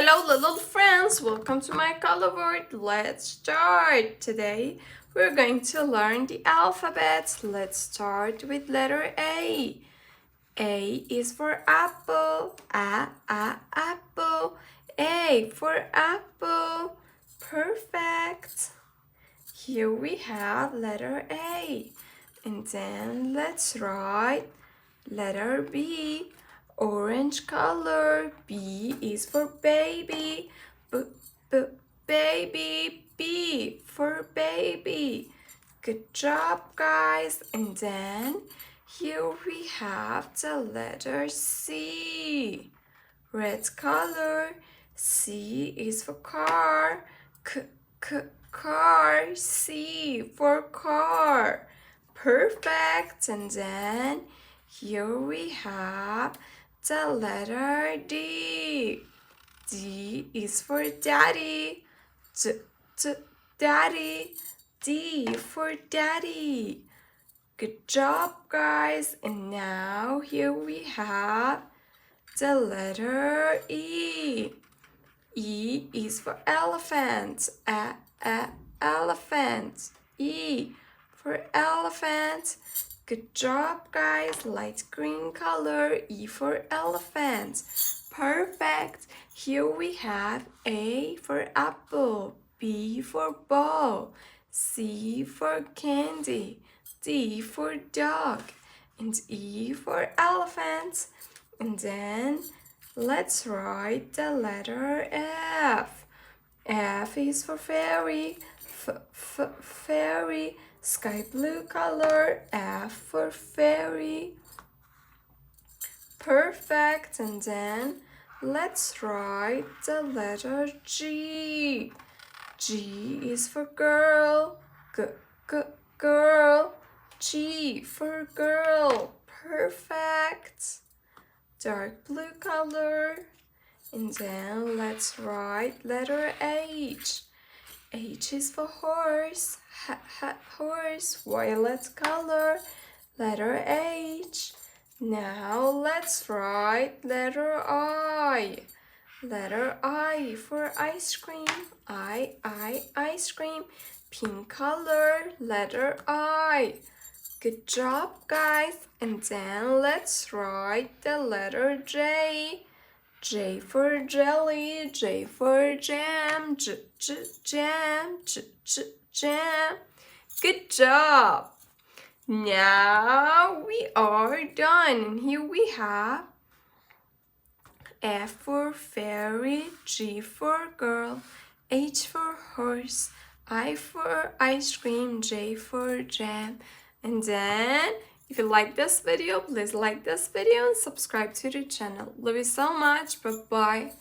Hello little friends, welcome to my color board. Let's start. Today we're going to learn the alphabet. Let's start with letter A. A is for apple. Apple. A for apple. Perfect. Here we have letter A. And then let's write letter B. Orange color. B is for baby. Baby. B for baby. Good job, guys. And then here we have the letter C. Red color. C is for car. Car. C for car. Perfect. And then here we have the letter D. D is for daddy. Daddy. D for daddy. Good job, guys. And now here we have the letter E. E is for elephant. Elephant. E for elephant. Good job, guys. Light green color. E for elephant. Perfect. Here we have A for apple. B for ball. C for candy. D for dog. And E for elephant. And then let's write the letter F. F is for fairy. Fairy. Sky blue color. F for fairy. Perfect. And then let's write the letter G. G is for girl. Girl. G for girl. Perfect. Dark blue color. And then let's write letter H. H is for horse. Horse. Violet color. Letter H. Now let's write letter I. Letter I for ice cream. Ice cream. Pink color. Letter I. Good job, guys. And then let's write the letter J. J for jelly. J for jam. Jam. Jam. Good job. Now we are done. And here we have F for fairy, G for girl, H for horse, I for ice cream, J for jam. And then if you like this video, please like this video and subscribe to the channel. Love you so much. Bye-bye.